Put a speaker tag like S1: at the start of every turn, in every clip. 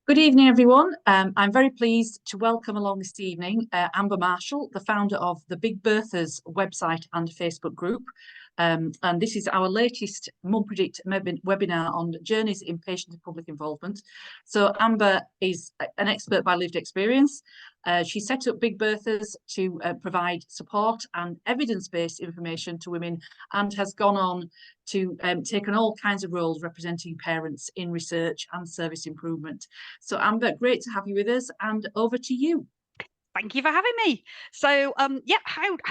S1: Good evening, everyone. I'm very pleased to welcome along this evening Amber Marshall, the founder of the BigBirthas website and Facebook group. And this is our latest Mum Predict webinar on journeys in patient and public involvement. So Amber is an expert by lived experience. She set up BigBirthas to provide support and evidence-based information to women, and has gone on to take on all kinds of roles representing parents in research and service improvement. So Amber, great to have you with us, and over to you.
S2: Thank you for having me. So, yeah,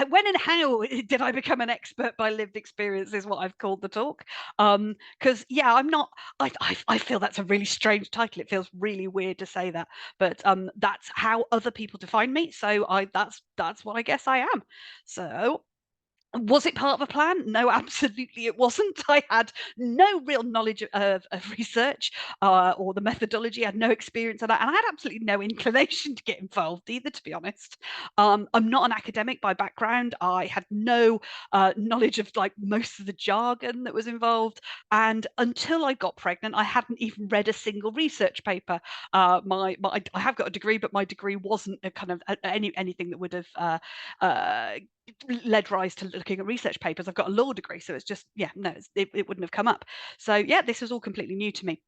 S2: when and how did I become an expert by lived experience is what I've called the talk. Because yeah, I'm not. I feel that's a really strange title. It feels really weird to say that, but that's how other people define me. So that's what I guess I am. So was it part of a plan? No, absolutely it wasn't. I had no real knowledge of research or the methodology. I had no experience of that. And I had absolutely no inclination to get involved either, to be honest. I'm not an academic by background. I had no knowledge of like most of the jargon that was involved. And until I got pregnant, I hadn't even read a single research paper. I have got a degree, but my degree wasn't a kind of anything that would have led rise to looking at research papers. I've got a law degree, so it's just, yeah, no, it wouldn't have come up. So yeah, this was all completely new to me.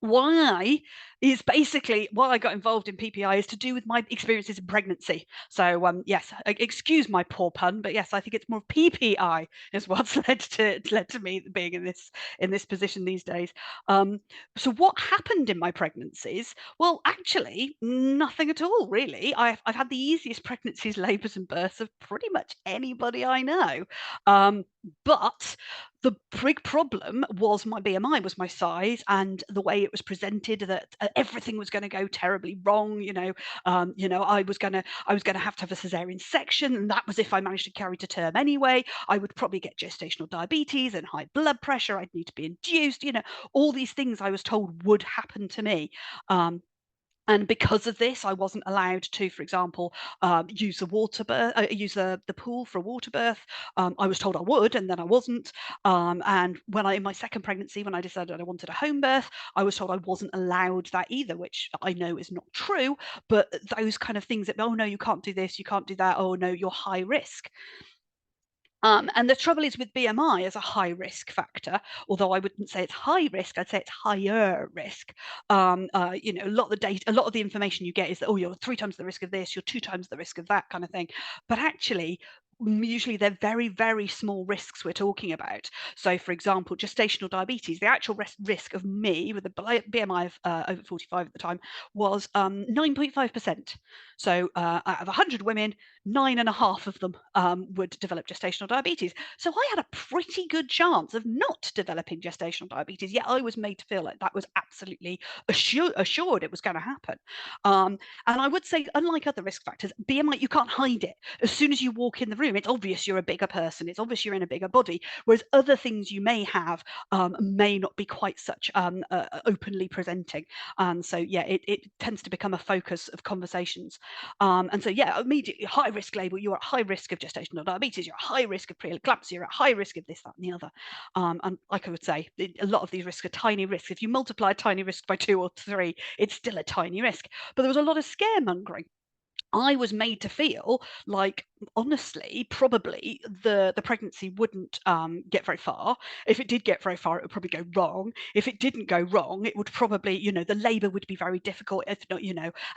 S2: Why is basically why I got involved in PPI is to do with my experiences in pregnancy. So yes, excuse my poor pun, but yes, I think it's more PPI is what's led to me being in this position these days. So what happened in my pregnancies? Well, actually, nothing at all, really. I've had the easiest pregnancies, labours, and births of pretty much anybody I know. But the big problem was my BMI, was my size, and the way it was presented, that everything was going to go terribly wrong. I was going to have to have a cesarean section, and that was if I managed to carry to term anyway. I would probably get gestational diabetes and high blood pressure. I'd need to be induced. All these things I was told would happen to me. And because of this, I wasn't allowed to, for example, use the pool for a water birth. I was told I would, and then I wasn't. And in my second pregnancy, when I decided I wanted a home birth, I was told I wasn't allowed that either, which I know is not true. But those kind of things that, oh no, you can't do this, you can't do that. Oh no, you're high risk. And the trouble is with BMI as a high risk factor, although I wouldn't say it's high risk, I'd say it's higher risk. A lot of the data, a lot of the information you get is that, oh, you're 3 times the risk of this, you're 2 times the risk of that kind of thing. But actually, usually they're very, very small risks we're talking about. So, for example, gestational diabetes, the actual risk of me with a BMI of over 45 at the time was 9.5%. So, out of 100 women, 9.5 of them would develop gestational diabetes. So I had a pretty good chance of not developing gestational diabetes, yet I was made to feel like that was absolutely assured it was going to happen. And I would say, unlike other risk factors, BMI, you can't hide it. As soon as you walk in the room, it's obvious you're a bigger person. It's obvious you're in a bigger body, whereas other things you may have may not be quite such openly presenting. So yeah, it tends to become a focus of conversations. And so yeah, immediately high risk label, you're at high risk of gestational diabetes, you're at high risk of preeclampsia, you're at high risk of this, that, and the other. And like I would say, a lot of these risks are tiny risks. If you multiply a tiny risk by 2 or 3, it's still a tiny risk. But there was a lot of scaremongering. I was made to feel like, honestly, probably the pregnancy wouldn't get very far. If it did get very far, it would probably go wrong. If it didn't go wrong, it would probably, the labour would be very difficult, if not,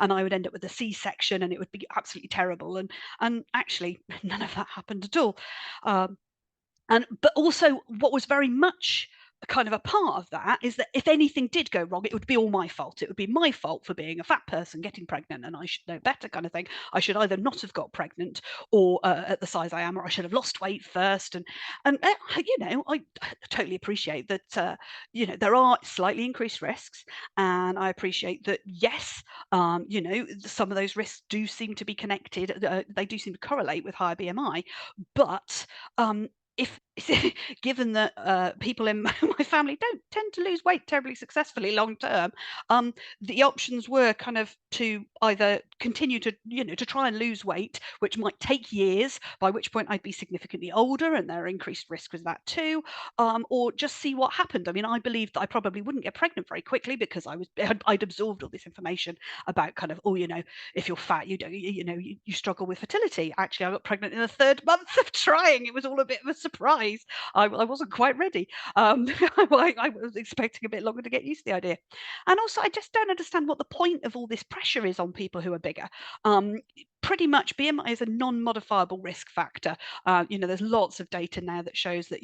S2: and I would end up with a C-section, and it would be absolutely terrible. And actually, none of that happened at all. But also, what was very much kind of a part of that is that if anything did go wrong, it would be all my fault. It would be my fault for being a fat person getting pregnant, and I should know better, kind of thing. I should either not have got pregnant or at the size I am, or I should have lost weight first. And I totally appreciate that. There are slightly increased risks, and I appreciate that. Yes, some of those risks do seem to be connected. They do seem to correlate with higher BMI, but if given that people in my family don't tend to lose weight terribly successfully long term, the options were kind of to either continue to, to try and lose weight, which might take years, by which point I'd be significantly older and there are increased risks with that too, or just see what happened. I mean, I believed that I probably wouldn't get pregnant very quickly because I'd absorbed all this information about kind of, if you're fat, you struggle with fertility. Actually, I got pregnant in the 3rd month of trying. It was all a bit of a surprise. I wasn't quite ready. I was expecting a bit longer to get used to the idea. And also, I just don't understand what the point of all this pressure is on people who are bigger. Pretty much BMI is a non-modifiable risk factor. There's lots of data now that shows that,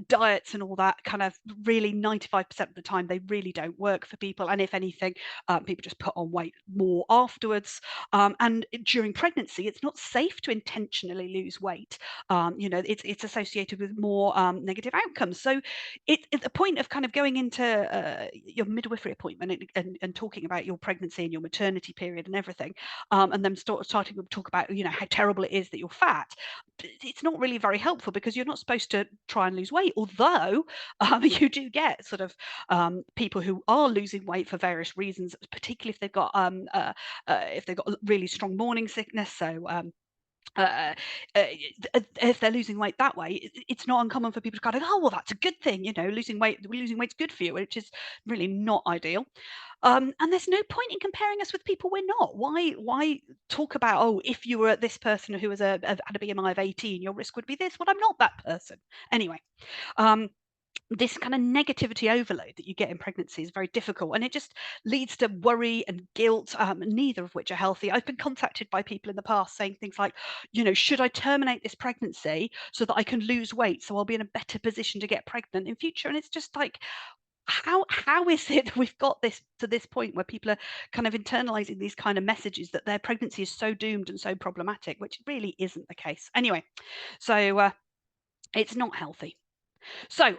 S2: diets and all that kind of really 95% of the time, they really don't work for people. And if anything, people just put on weight more afterwards. And during pregnancy, it's not safe to intentionally lose weight. It's associated with more negative outcomes. So it's the point of kind of going into your midwifery appointment and talking about your pregnancy and your maternity period and everything, and then starting to talk about, how terrible it is that you're fat. It's not really very helpful because you're not supposed to try and lose weight, although you do get sort of people who are losing weight for various reasons, particularly if they've got really strong morning sickness. So if they're losing weight that way, it's not uncommon for people to kind of, oh, well, that's a good thing, losing weight's good for you, which is really not ideal. And there's no point in comparing us with people we're not. Why talk about, oh, if you were this person who had a BMI of 18, your risk would be this? Well, I'm not that person. Anyway, this kind of negativity overload that you get in pregnancy is very difficult, and it just leads to worry and guilt, neither of which are healthy. I've been contacted by people in the past saying things like, should I terminate this pregnancy so that I can lose weight so I'll be in a better position to get pregnant in future? And it's just like, how is it we've got this to this point where people are kind of internalizing these kind of messages that their pregnancy is so doomed and so problematic, which really isn't the case. Anyway, so it's not healthy. So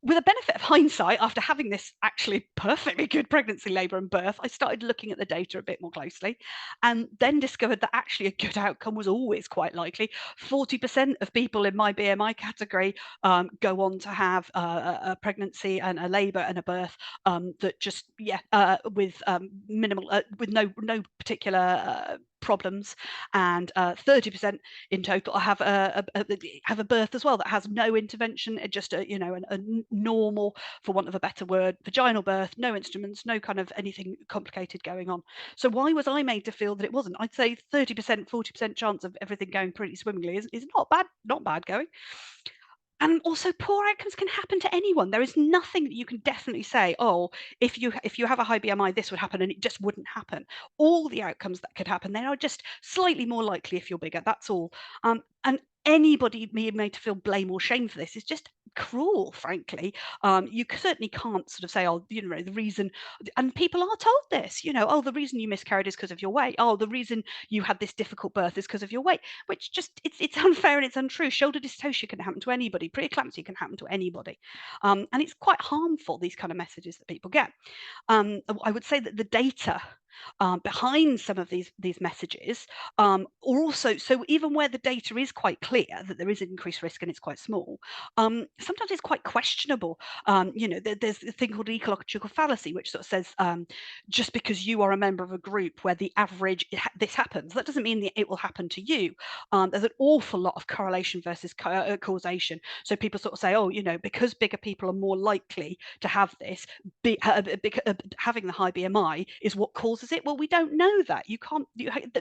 S2: with the benefit of hindsight, after having this actually perfectly good pregnancy, labour and birth, I started looking at the data a bit more closely and then discovered that actually a good outcome was always quite likely. 40% of people in my BMI category go on to have a pregnancy and a labour and a birth that just, with minimal, with no particular problems, and 30% in total have a birth as well that has no intervention, just a normal, for want of a better word, vaginal birth, no instruments, no kind of anything complicated going on. So why was I made to feel that it wasn't? I'd say 30%, 40% chance of everything going pretty swimmingly is not bad going. And also, poor outcomes can happen to anyone. There is nothing that you can definitely say, oh, if you have a high BMI, this would happen, and it just wouldn't happen. All the outcomes that could happen, they are just slightly more likely if you're bigger. That's all. And anybody being made to feel blame or shame for this is just cruel, frankly. You certainly can't sort of say, oh, the reason, and people are told this, oh, the reason you miscarried is because of your weight. Oh, the reason you had this difficult birth is because of your weight, which just, it's unfair and it's untrue. Shoulder dystocia can happen to anybody. Preeclampsia can happen to anybody. And it's quite harmful, these kind of messages that people get. I would say that the data behind some of these messages also, so even where the data is quite clear that there is increased risk and it's quite small, sometimes it's quite questionable. There's a thing called ecological fallacy, which sort of says just because you are a member of a group where the average this happens, that doesn't mean that it will happen to you. There's an awful lot of correlation versus causation. So people sort of say, oh, because bigger people are more likely to have this, having the high BMI is what causes it. Well, we don't know that.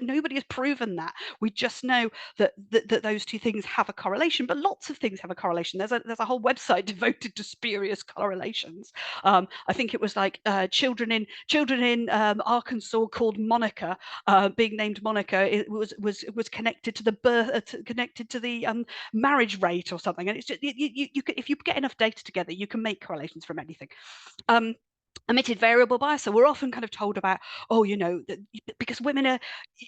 S2: Nobody has proven that. We just know that those two things have a correlation, but lots of things have a correlation. There's a whole website devoted to spurious correlations. I think it was like children in Arkansas called Monica, being named Monica, it was connected to the birth, connected to the marriage rate or something. And it's just, if you get enough data together, you can make correlations from anything. Omitted variable bias. So we're often kind of told about, oh, you know, that because women are,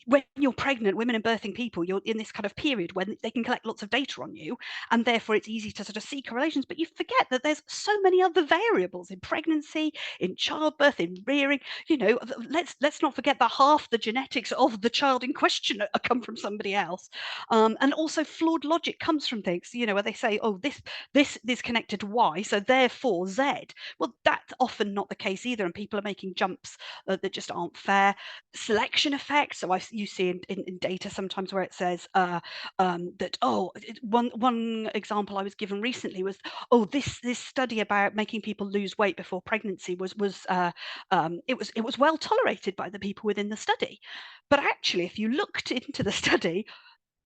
S2: when you're pregnant, women and birthing people, you're in this kind of period when they can collect lots of data on you, and therefore it's easy to sort of see correlations. But you forget that there's so many other variables in pregnancy, in childbirth, in rearing. You know, let's not forget that half the genetics of the child in question come from somebody else, and also flawed logic comes from things. You know, where they say, oh, this is connected to Y, so therefore Z. Well, that's often not the case either, and people are making jumps that just aren't fair. Selection effects. So you see in data sometimes where it says that, oh, one example I was given recently was, oh, this study about making people lose weight before pregnancy was well tolerated by the people within the study. But actually, if you looked into the study,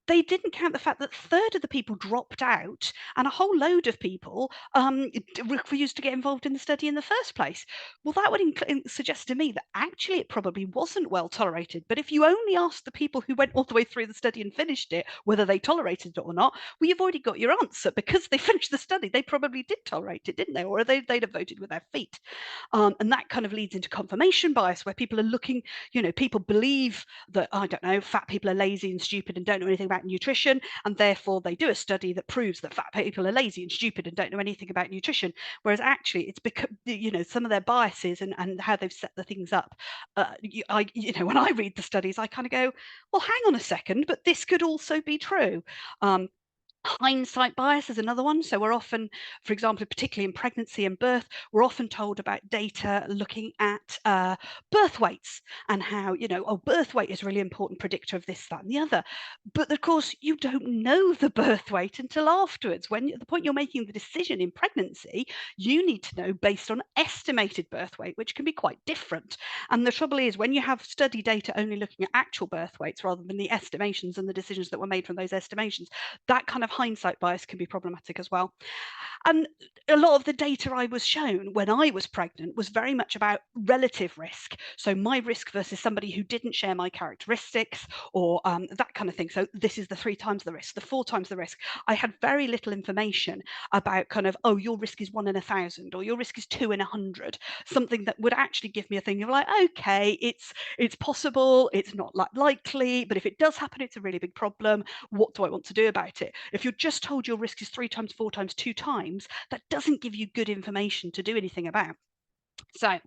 S2: they didn't count the fact that a third of the people dropped out and a whole load of people refused to get involved in the study in the first place. Well, that would suggest to me that actually it probably wasn't well tolerated. But if you only asked the people who went all the way through the study and finished it whether they tolerated it or not, well, you've already got your answer. Because they finished the study, they probably did tolerate it, didn't they? Or they'd have voted with their feet. And that kind of leads into confirmation bias, where people are looking, you know, people believe that, I don't know, fat people are lazy and stupid and don't know anything about nutrition, and therefore they do a study that proves that fat people are lazy and stupid and don't know anything about nutrition, whereas actually it's because, you know, some of their biases and how they've set the things up. You know, when I read the studies, I kind of go, well, hang on a second, but this could also be true. Hindsight bias is another one. So we're often, for example, particularly in pregnancy and birth, we're often told about data looking at birth weights and how, you know, oh, birth weight is a really important predictor of this, that, and the other. But of course, you don't know the birth weight until afterwards. When at the point you're making the decision in pregnancy, you need to know based on estimated birth weight, which can be quite different. And the trouble is, when you have study data only looking at actual birth weights rather than the estimations and the decisions that were made from those estimations, that kind of hindsight bias can be problematic as well. And a lot of the data I was shown when I was pregnant was very much about relative risk. So my risk versus somebody who didn't share my characteristics, or that kind of thing. So this is the 3 times the risk, the 4 times the risk. I had very little information about kind of, oh, your risk is 1 in 1,000 or your risk is 2 in 100, something that would actually give me a thing of like, okay, it's possible, it's not likely, but if it does happen, it's a really big problem. What do I want to do about it? If you're just told your risk is 3 times, 4 times, 2 times, that doesn't give you good information to do anything about. So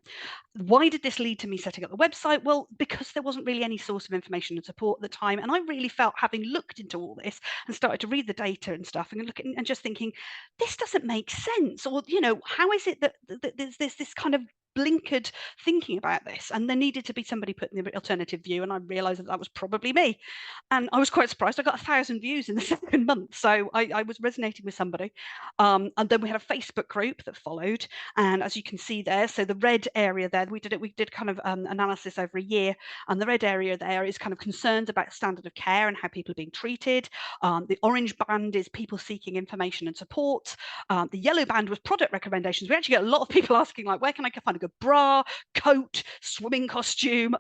S2: why did this lead to me setting up the website? Well, because there wasn't really any source of information and support at the time. And I really felt, having looked into all this and started to read the data and stuff and look at and just thinking, this doesn't make sense. Or, you know, how is it that there's this kind of blinkered thinking about this? And there needed to be somebody putting the alternative view. And I realized that was probably me. And I was quite surprised. I got 1,000 views in the second month. So I was resonating with somebody. And then we had a Facebook group that followed. And as you can see there, so the red area there, we did kind of analysis over a year. And the red area there is kind of concerns about standard of care and how people are being treated. The orange band is people seeking information and support. The yellow band was product recommendations. We actually get a lot of people asking, like, where can I find a good bra, coat, swimming costume,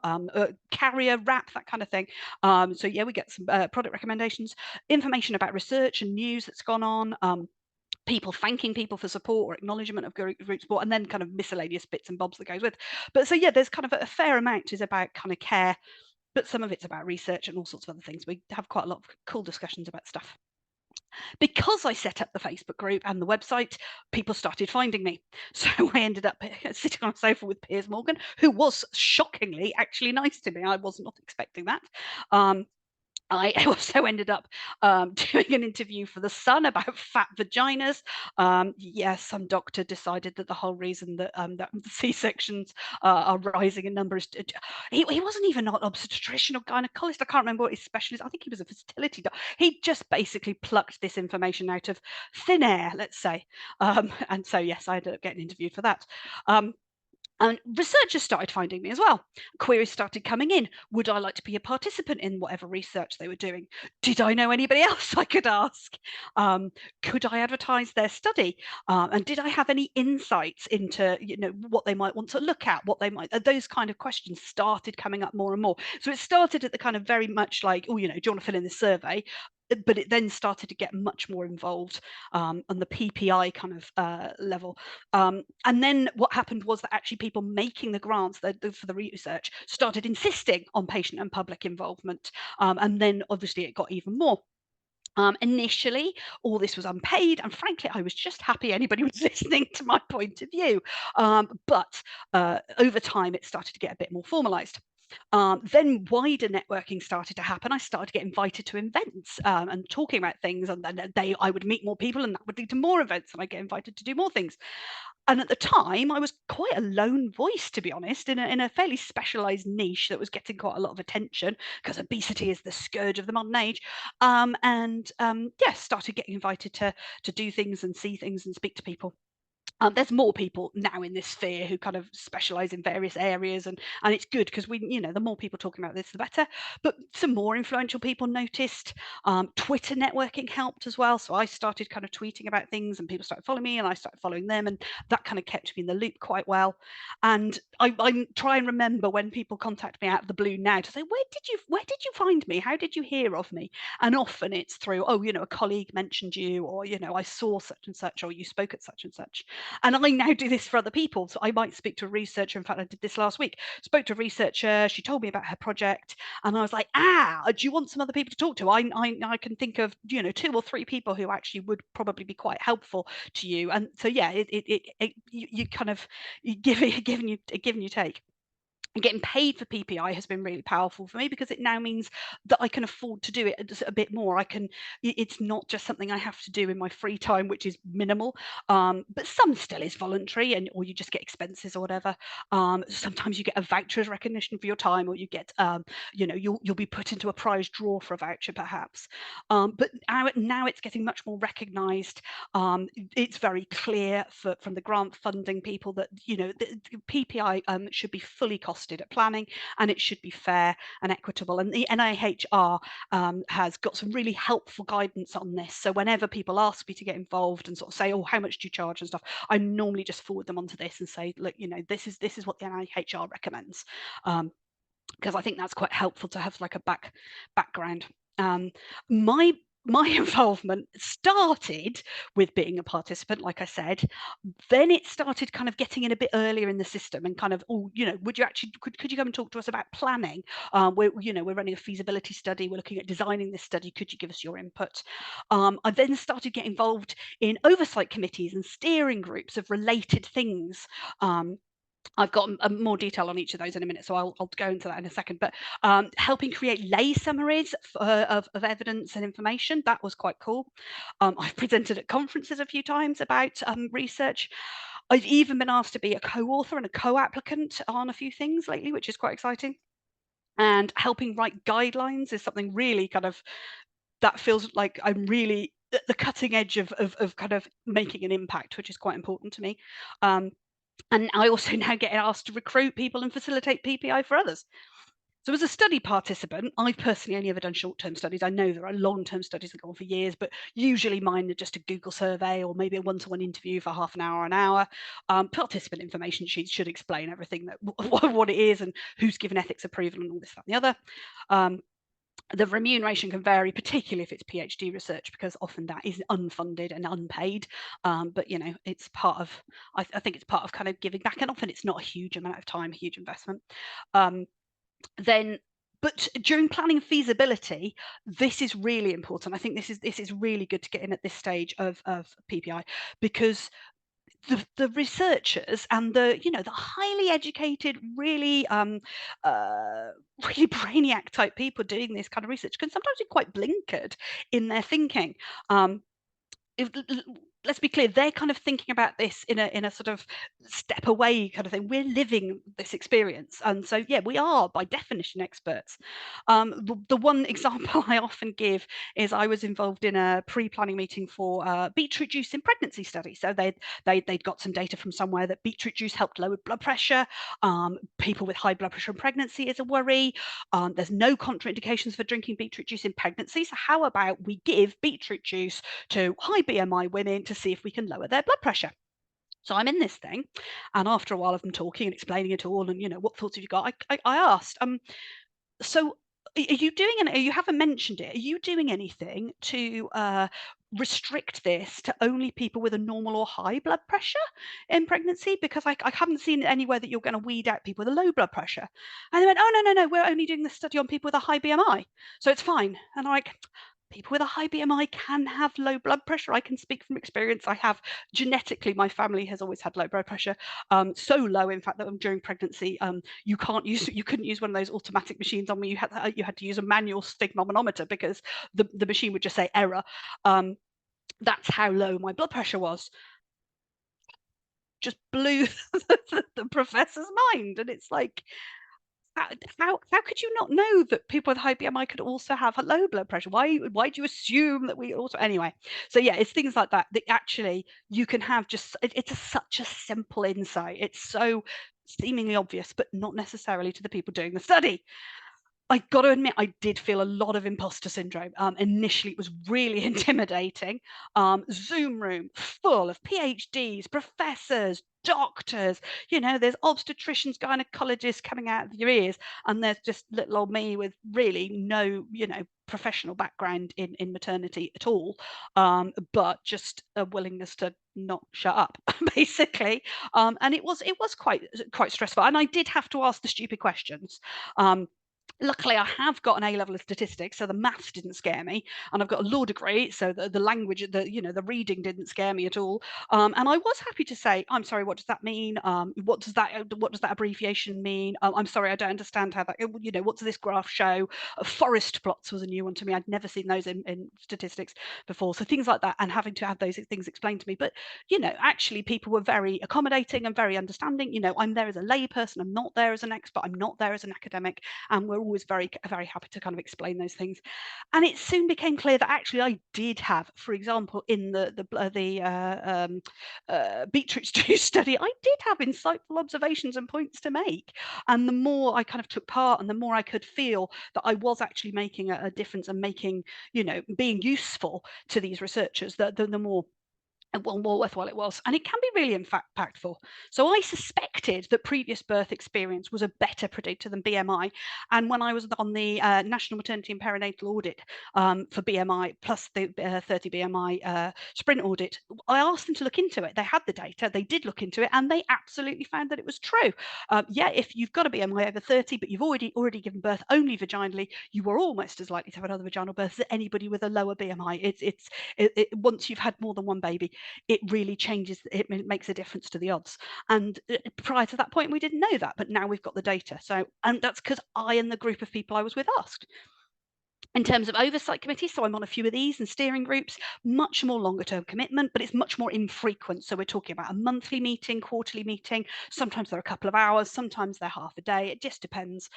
S2: carrier, wrap, that kind of thing. So yeah, we get some product recommendations, information about research and news that's gone on. People thanking people for support or acknowledgement of group support, and then kind of miscellaneous bits and bobs that goes with. But so yeah, there's kind of a fair amount is about kind of care, but some of it's about research and all sorts of other things. We have quite a lot of cool discussions about stuff. Because I set up the Facebook group and the website, people started finding me. So I ended up sitting on a sofa with Piers Morgan, who was shockingly actually nice to me. I was not expecting that. I also ended up doing an interview for The Sun about fat vaginas. Some doctor decided that the whole reason that, that C-sections are rising in numbers, he wasn't even an obstetrician or gynecologist. I can't remember what his specialist. I think he was a fertility doctor. He just basically plucked this information out of thin air, let's say. And so, yes, I ended up getting interviewed for that. And researchers started finding me as well. Queries started coming in. Would I like to be a participant in whatever research they were doing? Did I know anybody else I could ask? Could I advertise their study? And did I have any insights into, you know, what they might want to look at, what they might, those kind of questions started coming up more and more. So it started at the kind of very much like, oh, you know, do you want to fill in this survey? but it then started to get much more involved on the PPI kind of level. And then what happened was that actually people making the grants for the research started insisting on patient and public involvement. And then obviously it got even more. Initially, all this was unpaid, and frankly, I was just happy anybody was listening to my point of view. But over time, it started to get a bit more formalized. Then wider networking started to happen. I started to get invited to events and talking about things, and then I would meet more people, and that would lead to more events, and I get invited to do more things. And at the time, I was quite a lone voice, to be honest, in a fairly specialized niche that was getting quite a lot of attention, because obesity is the scourge of the modern age. Started getting invited to do things and see things and speak to people. There's more people now in this sphere who kind of specialize in various areas, and it's good because the more people talking about this, the better. But some more influential people noticed. Twitter networking helped as well. So I started kind of tweeting about things, and people started following me, and I started following them, and that kind of kept me in the loop quite well. And I try and remember when people contact me out of the blue now to say, where did you find me? How did you hear of me? And often it's through, a colleague mentioned you, or I saw such and such, or you spoke at such and such. And I now do this for other people. So I might speak to a researcher. In fact, I did this last week. Spoke to a researcher. She told me about her project. And I was like, do you want some other people to talk to? I can think of, 2 or 3 people who actually would probably be quite helpful to you. And so, yeah, you kind of give and you take. And getting paid for PPI has been really powerful for me, because it now means that I can afford to do it a bit more. It's not just something I have to do in my free time, which is minimal, but some still is voluntary, or you just get expenses or whatever. Sometimes you get a voucher as recognition for your time, or you get, you'll be put into a prize draw for a voucher perhaps. But now it's getting much more recognised. It's very clear from the grant funding people that the PPI should be fully costed at planning, and it should be fair and equitable. And the NIHR has got some really helpful guidance on this. So whenever people ask me to get involved and sort of say, oh, how much do you charge and stuff, I normally just forward them onto this and say, look, this is what the NIHR recommends, because I think that's quite helpful to have like a background. My involvement started with being a participant, like I said. Then it started kind of getting in a bit earlier in the system, and kind of, would you actually, could you come and talk to us about planning? We're running a feasibility study. We're looking at designing this study. Could you give us your input? I then started to get involved in oversight committees and steering groups of related things. I've got more detail on each of those in a minute, so I'll go into that in a second. But helping create lay summaries of evidence and information, that was quite cool. I've presented at conferences a few times about research. I've even been asked to be a co-author and a co-applicant on a few things lately, which is quite exciting. And helping write guidelines is something really kind of, that feels like I'm really at the cutting edge of kind of making an impact, which is quite important to me. And I also now get asked to recruit people and facilitate PPI for others. So as a study participant, I've personally only ever done short-term studies. I know there are long-term studies that go on for years, but usually mine are just a Google survey or maybe a one-to-one interview for half an hour or an hour. Participant information sheets should explain everything, that what it is and who's given ethics approval and all this, that, and the other. The remuneration can vary, particularly if it's PhD research, because often that is unfunded and unpaid. But it's part of, I think it's part of kind of giving back, and often it's not a huge amount of time, a huge investment. But during planning feasibility, this is really important. I think this is really good to get in at this stage of PPI, because the researchers and the highly educated, really really brainiac type people doing this kind of research can sometimes be quite blinkered in their thinking. Let's be clear, they're kind of thinking about this in a sort of step away kind of thing. We're living this experience, and so yeah, we are by definition experts. The one example I often give is I was involved in a pre-planning meeting for beetroot juice in pregnancy study. So they'd got some data from somewhere that beetroot juice helped lower blood pressure. People with high blood pressure in pregnancy is a worry. There's no contraindications for drinking beetroot juice in pregnancy. So how about we give beetroot juice to high BMI women to see if we can lower their blood pressure? So I'm in this thing, and after a while of them talking and explaining it all, and what thoughts have you got, I asked, so are you doing any, you haven't mentioned it, are you doing anything to restrict this to only people with a normal or high blood pressure in pregnancy? Because I haven't seen anywhere that you're going to weed out people with a low blood pressure. And they went, oh, no, we're only doing this study on people with a high BMI, so it's fine. And I'm like, people with a high BMI can have low blood pressure. I can speak from experience. I have genetically, my family has always had low blood pressure, so low, in fact, that during pregnancy, you couldn't use one of those automatic machines on me. You had to use a manual sphygmomanometer because the machine would just say error. That's how low my blood pressure was. Just blew the professor's mind, and it's like, how could you not know that people with high BMI could also have a low blood pressure? Why do you assume that we also, anyway? So yeah, it's things like that actually you can have. Just it's such a simple insight. It's so seemingly obvious, but not necessarily to the people doing the study. I got to admit, I did feel a lot of imposter syndrome. Initially, it was really intimidating. Zoom room full of PhDs, professors, doctors. There's obstetricians, gynecologists coming out of your ears, and there's just little old me with really no, professional background in maternity at all, but just a willingness to not shut up, basically. And it was quite stressful, and I did have to ask the stupid questions. Luckily, I have got an A-level of statistics, so the maths didn't scare me, and I've got a law degree, so the language, the reading didn't scare me at all. And I was happy to say, I'm sorry, what does that mean? What does that abbreviation mean? I'm sorry, I don't understand how that. What does this graph show? Forest plots was a new one to me. I'd never seen those in statistics before. So things like that, and having to have those things explained to me. But actually, people were very accommodating and very understanding. I'm there as a layperson. I'm not there as an expert. I'm not there as an academic, and we're always very, very happy to kind of explain those things. And it soon became clear that actually I did have, for example, in the Beetroot Stew study, I did have insightful observations and points to make. And the more I kind of took part, and the more I could feel that I was actually making a difference and making, being useful to these researchers, the more worthwhile it was. And it can be really impactful. So I suspected that previous birth experience was a better predictor than BMI. And when I was on the National Maternity and Perinatal Audit for BMI plus the 30 BMI sprint audit, I asked them to look into it. They had the data, they did look into it, and they absolutely found that it was true. Yeah, if you've got a BMI over 30, but you've already given birth only vaginally, you are almost as likely to have another vaginal birth as anybody with a lower BMI. Once you've had more than one baby, it really changes, it makes a difference to the odds. And prior to that point, we didn't know that, but now we've got the data. So, and that's because I and the group of people I was with asked. In terms of oversight committees, so I'm on a few of these, and steering groups, much more longer term commitment, but it's much more infrequent. So we're talking about a monthly meeting, quarterly meeting. Sometimes they're a couple of hours, sometimes they're half a day. It just depends.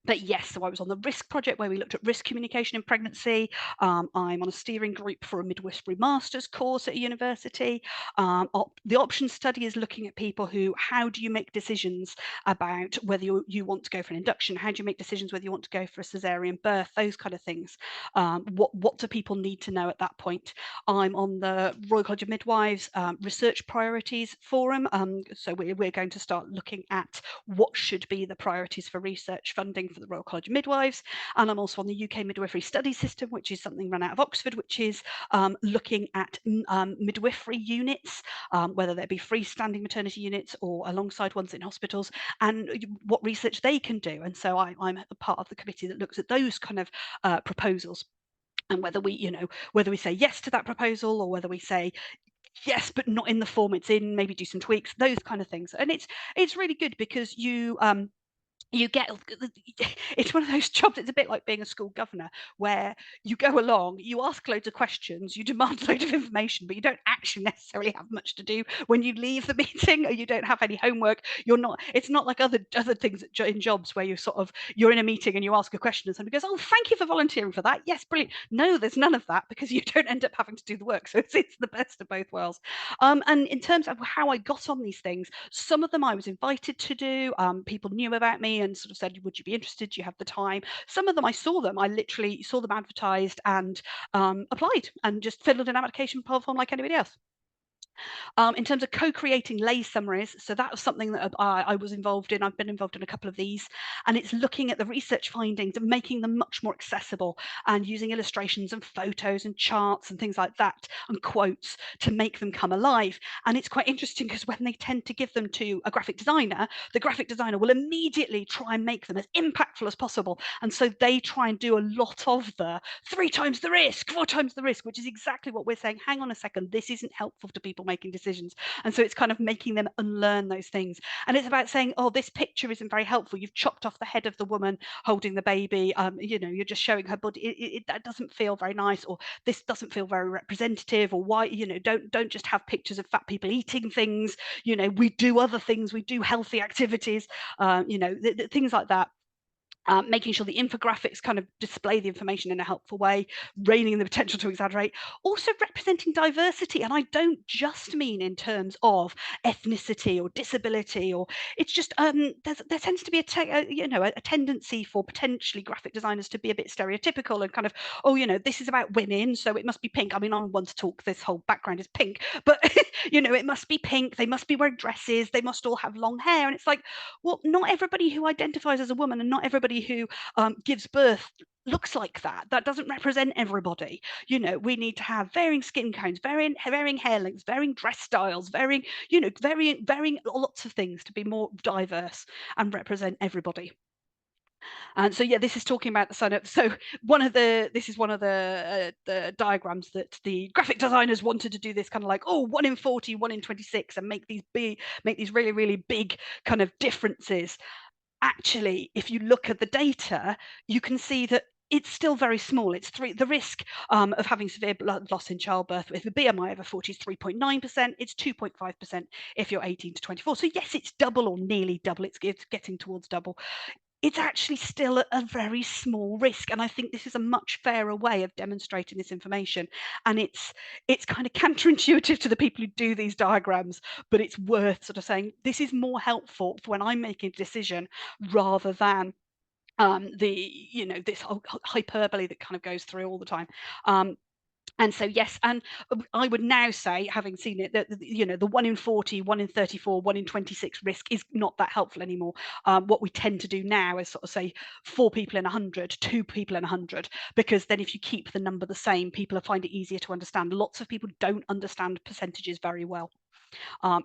S2: But yes, so I was on the risk project where we looked at risk communication in pregnancy. I'm on a steering group for a midwifery master's course at a university. The option study is looking at people how do you make decisions about whether you want to go for an induction? How do you make decisions whether you want to go for a cesarean birth? Those kind of things. What do people need to know at that point? I'm on the Royal College of Midwives Research Priorities Forum. So we're going to start looking at what should be the priorities for research funding for the Royal College of Midwives. And I'm also on the UK Midwifery Study System, which is something run out of Oxford, which is looking at midwifery units, whether they be freestanding maternity units or alongside ones in hospitals, and what research they can do. And so I'm a part of the committee that looks at those kind of proposals, and whether we say yes to that proposal, or whether we say yes, but not in the form it's in, maybe do some tweaks, those kind of things. And it's really good because you get, it's one of those jobs, it's a bit like being a school governor, where you go along, you ask loads of questions, you demand loads of information, but you don't actually necessarily have much to do when you leave the meeting, or you don't have any homework. It's not like other things in jobs where you're in a meeting and you ask a question and somebody goes, oh, thank you for volunteering for that, yes, brilliant. No, there's none of that, because you don't end up having to do the work. So it's the best of both worlds. And in terms of how I got on these things, some of them I was invited to do. People knew about me and sort of said, would you be interested? Do you have the time? Some of them I literally saw them advertised and applied, and just filled in an application form like anybody else. In terms of co-creating lay summaries, so that was something that I was involved in. I've been involved in a couple of these, and it's looking at the research findings and making them much more accessible and using illustrations and photos and charts and things like that and quotes to make them come alive. And it's quite interesting because when they tend to give them to a graphic designer, the graphic designer will immediately try and make them as impactful as possible. And so they try and do a lot of the 3 times the risk, 4 times the risk, which is exactly what we're saying. Hang on a second, this isn't helpful to people making decisions. And so it's kind of making them unlearn those things. And it's about saying, oh, this picture isn't very helpful. You've chopped off the head of the woman holding the baby. You know, you're just showing her body. That doesn't feel very nice, or this doesn't feel very representative, or why, you know, don't just have pictures of fat people eating things. You know, we do other things. We do healthy activities. You know, things like that. Making sure the infographics kind of display the information in a helpful way, reining in the potential to exaggerate, also representing diversity. And I don't just mean in terms of ethnicity or disability, or it's just there tends to be a tendency for potentially graphic designers to be a bit stereotypical and kind of, oh, you know, this is about women, so it must be pink. I mean, I'm one to talk, this whole background is pink, but you know, it must be pink, they must be wearing dresses, they must all have long hair. And it's like, well, not everybody who identifies as a woman and not everybody who gives birth looks like that. That doesn't represent everybody. You know, we need to have varying skin tones, varying hair lengths, varying dress styles, varying lots of things to be more diverse and represent everybody. And so, yeah, this is talking about the sign up. So this is one of the diagrams that the graphic designers wanted to do, this kind of like, oh, 1 in 40, 1 in 26, and make these really, really big kind of differences. Actually, if you look at the data, you can see that it's still very small. It's the risk of having severe blood loss in childbirth with a BMI over 40 is 3.9%. It's 2.5% if you're 18 to 24. So yes, it's double or nearly double. It's getting towards double. It's actually still a very small risk. And I think this is a much fairer way of demonstrating this information. And it's kind of counterintuitive to the people who do these diagrams, but it's worth sort of saying this is more helpful for when I'm making a decision rather than this whole hyperbole that kind of goes through all the time. And so, yes, and I would now say, having seen it, that the 1 in 40, 1 in 34, 1 in 26 risk is not that helpful anymore. What we tend to do now is sort of say 4 people in 100, 2 people in 100, because then if you keep the number the same, people find it easier to understand. Lots of people don't understand percentages very well.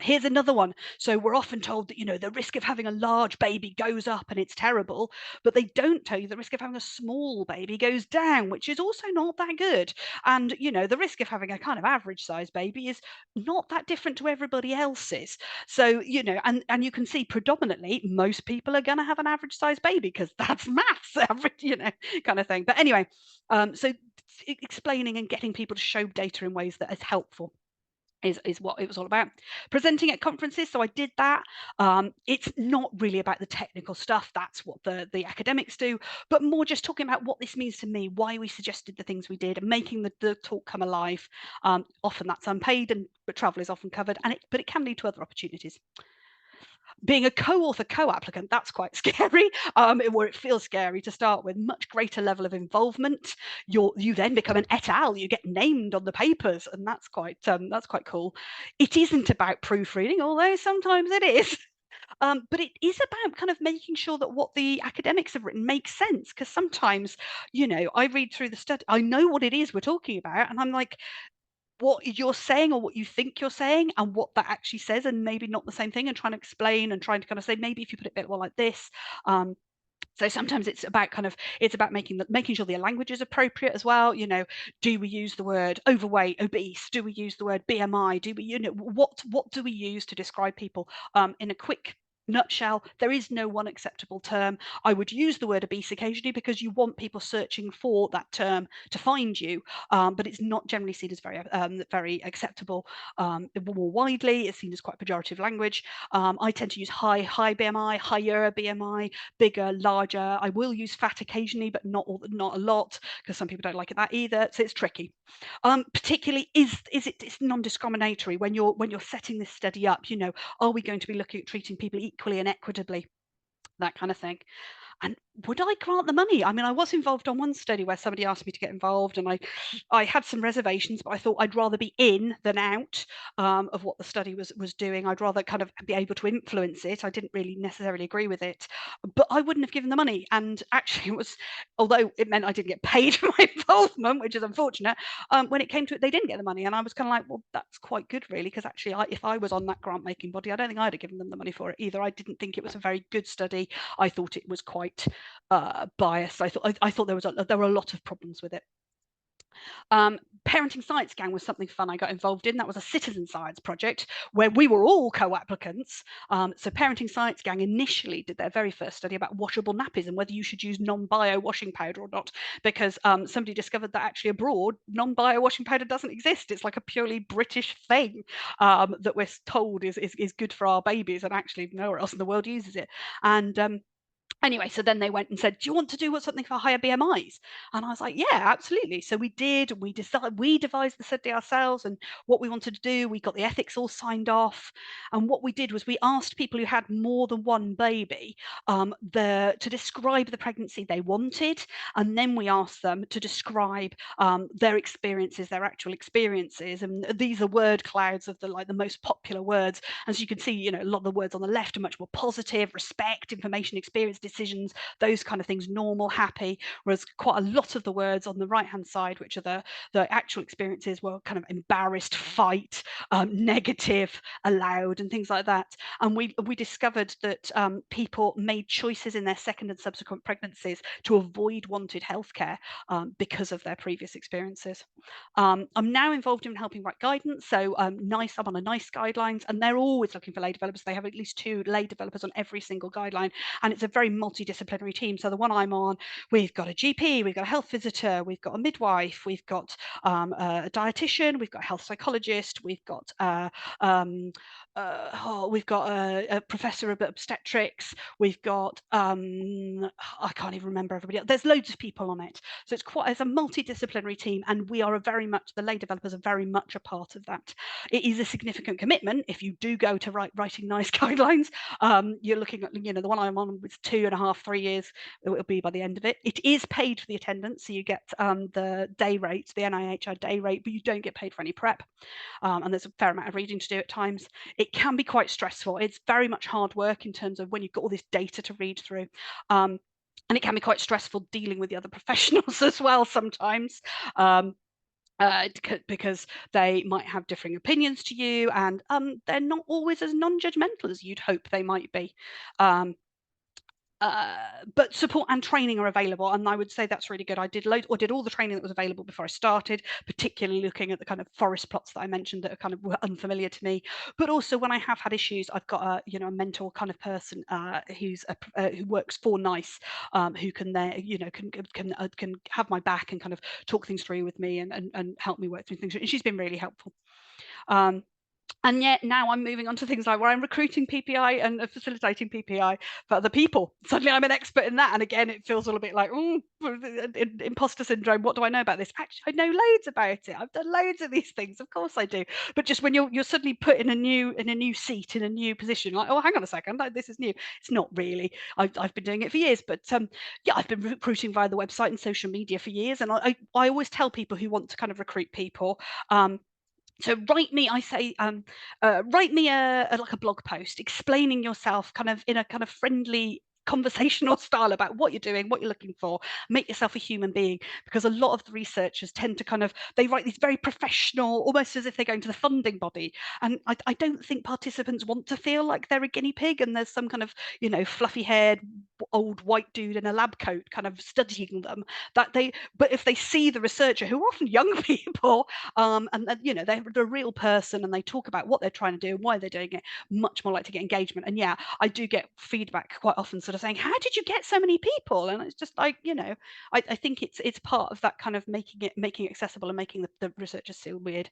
S2: Here's another one. So we're often told that, the risk of having a large baby goes up and it's terrible, but they don't tell you the risk of having a small baby goes down, which is also not that good. And, the risk of having a kind of average size baby is not that different to everybody else's. So, and you can see predominantly most people are going to have an average size baby because that's maths, average, kind of thing. But anyway, so explaining and getting people to show data in ways that is helpful is what it was all about. Presenting at conferences, so I did that. It's not really about the technical stuff, that's what the academics do, but more just talking about what this means to me, why we suggested the things we did, and making the talk come alive. Often that's unpaid, but travel is often covered, but it can lead to other opportunities. Being a co-author, co-applicant, that's quite scary, where it feels scary to start with. Much greater level of involvement. You then become an et al. You get named on the papers, and that's quite cool. It isn't about proofreading, although sometimes it is. But it is about kind of making sure that what the academics have written makes sense, because sometimes, I read through the study, I know what it is we're talking about, and I'm like, what you're saying or what you think you're saying and what that actually says, and maybe not the same thing, and trying to explain and trying to kind of say, maybe if you put it a bit more like this. So sometimes it's about making sure the language is appropriate as well. Do we use the word overweight, obese? Do we use the word BMI? Do we, what do we use to describe people? In a quick nutshell, there is no one acceptable term. I would use the word obese occasionally because you want people searching for that term to find you, but it's not generally seen as very acceptable. More widely, it's seen as quite pejorative language. I tend to use high BMI, higher BMI, bigger, larger. I will use fat occasionally, but not a lot, because some people don't like that either. So it's tricky. Particularly, it's non-discriminatory when you're setting this study up. Are we going to be looking at treating people equally and equitably? That kind of thing. And would I grant the money? I mean, I was involved on one study where somebody asked me to get involved, and I had some reservations, but I thought I'd rather be in than out of what the study was doing. I'd rather kind of be able to influence it. I didn't really necessarily agree with it, but I wouldn't have given the money. And actually, it was, although it meant I didn't get paid for my involvement, which is unfortunate, when it came to it, they didn't get the money. And I was kind of like, well, that's quite good, really, because actually, if I was on that grant making body, I don't think I'd have given them the money for it either. I didn't think it was a very good study. I thought it was quite biased. I thought there were a lot of problems with it. Parenting Science Gang was something fun I got involved in. That was a citizen science project where we were all co-applicants. So Parenting Science Gang initially did their very first study about washable nappies and whether you should use non-bio washing powder or not, because somebody discovered that actually abroad non-bio washing powder doesn't exist. It's like a purely British thing that we're told is good for our babies, and actually nowhere else in the world uses it. And anyway, so then they went and said, do you want to do something for higher BMIs? And I was like, yeah, absolutely. So we did. We devised the study ourselves and what we wanted to do. We got the ethics all signed off. And what we did was we asked people who had more than one baby to describe the pregnancy they wanted. And then we asked them to describe their experiences, their actual experiences. And these are word clouds of the most popular words. As you can see, a lot of the words on the left are much more positive: respect, information, experience, decisions, those kind of things, normal, happy, whereas quite a lot of the words on the right hand side, which are the actual experiences, were kind of embarrassed, fight, negative, allowed, and things like that. And we discovered that people made choices in their second and subsequent pregnancies to avoid wanted healthcare because of their previous experiences. I'm now involved in helping write guidance. So NICE, I'm on a NICE guidelines, and they're always looking for lay developers. They have at least 2 lay developers on every single guideline, and it's a very multidisciplinary team. So the one I'm on, we've got a GP, we've got a health visitor, we've got a midwife, we've got a dietitian, we've got a health psychologist, we've got a professor of obstetrics, we've got I can't even remember everybody else. There's loads of people on it, so it's a multidisciplinary team, and we are the lay developers are very much a part of that. It is a significant commitment if you do go to writing NICE guidelines. You're looking at, the one I'm on was 2.5, 3 years it will be by the end of it. It is paid for the attendance, so you get the day rate, the NIHR day rate, but you don't get paid for any prep. And there's a fair amount of reading to do at times. It can be quite stressful. It's very much hard work in terms of when you've got all this data to read through. And it can be quite stressful dealing with the other professionals as well sometimes. Because they might have differing opinions to you, and they're not always as non-judgmental as you'd hope they might be. But support and training are available, and I would say that's really good. I did all the training that was available before I started, particularly looking at the kind of forest plots that I mentioned that are kind of unfamiliar to me. But also when I have had issues, I've got a mentor kind of person who works for NICE, who can can have my back and kind of talk things through with me and help me work through things. And she's been really helpful. And yet now I'm moving on to things like where I'm recruiting PPI and facilitating PPI for other people. Suddenly I'm an expert in that. And again, it feels all a bit like, imposter syndrome. What do I know about this? Actually, I know loads about it. I've done loads of these things. Of course I do. But just when you're suddenly put in a new seat, in a new position, like, oh, hang on a second, this is new. It's not really. I've been doing it for years. But yeah, I've been recruiting via the website and social media for years. And I always tell people who want to kind of recruit people, so write me like a blog post explaining yourself kind of in a kind of friendly conversational style about what you're doing, what you're looking for. Make yourself a human being, because a lot of the researchers tend to they write these very professional, almost as if they're going to the funding body, and I don't think participants want to feel like they're a guinea pig and there's some kind of fluffy haired old white dude in a lab coat kind of studying them. But if they see the researcher, who are often young people, and they're a real person and they talk about what they're trying to do and why they're doing it, much more likely to get engagement. And yeah, I do get feedback quite often sort of saying, how did you get so many people? And it's just like, I think it's part of that kind of making it accessible and making the researchers seem weird.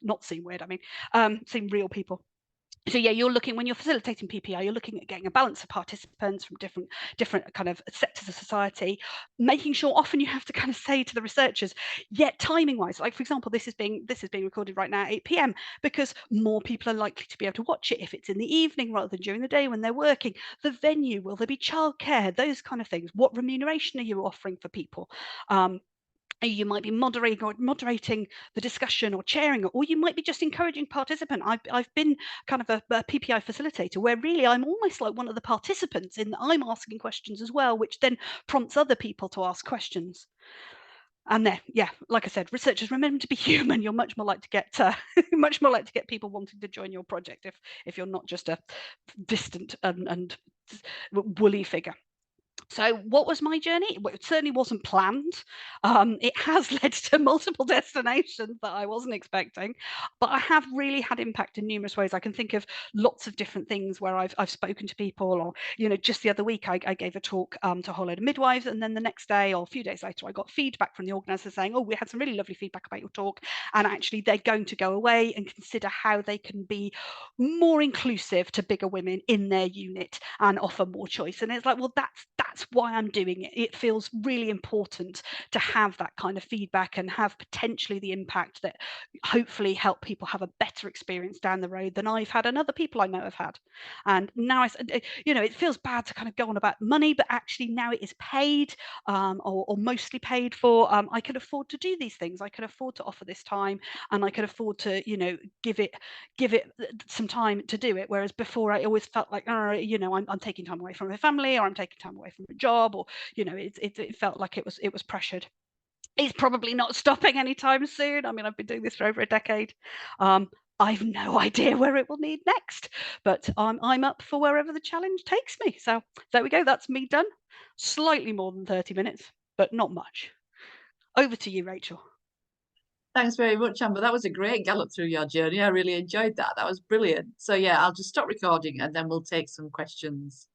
S2: Not seem weird, I mean, seem real people. So yeah, you're looking, when you're facilitating PPI, you're looking at getting a balance of participants from different kind of sectors of society, making sure often you have to kind of say to the researchers, yet timing wise, like for example, this is being recorded right now at 8 p.m. because more people are likely to be able to watch it if it's in the evening rather than during the day when they're working. The venue, will there be childcare, those kind of things? What remuneration are you offering for people? You might be moderating the discussion or chairing it, or you might be just encouraging participant. I've been kind of a PPI facilitator where really I'm almost like one of the participants in that I'm asking questions as well, which then prompts other people to ask questions. And there, yeah, like I said, researchers, remember to be human. You're much more likely to get much more likely to get people wanting to join your project if you're not just a distant and woolly figure. So what was my journey? Well, it certainly wasn't planned. It has led to multiple destinations that I wasn't expecting, but I have really had impact in numerous ways. I can think of lots of different things where I've spoken to people, or, you know, just the other week I gave a talk to a whole load of midwives, and then the next day or a few days later I got feedback from the organizer saying, oh, we had some really lovely feedback about your talk, and actually they're going to go away and consider how they can be more inclusive to bigger women in their unit and offer more choice. And it's like, well, that's why I'm doing it. It feels really important to have that kind of feedback and have potentially the impact that hopefully help people have a better experience down the road than I've had and other people I know have had. And now you know, it feels bad to kind of go on about money, but actually now it is paid or mostly paid for. I can afford to do these things. I can afford to offer this time, and I can afford to, you know, give it some time to do it. Whereas before I always felt like, you know, I'm taking time away from my family, or I'm taking time away from a job, or, you know, it felt like it was pressured. It's probably not stopping anytime soon. I mean, I've been doing this for over a decade. I've no idea where it will need next, but I'm up for wherever the challenge takes me. So there we go. That's me done. Slightly more than 30 minutes, but not much. Over to you, Rachel.
S1: Thanks very much, Amber. That was a great gallop through your journey. I really enjoyed that. That was brilliant. So yeah, I'll just stop recording and then we'll take some questions.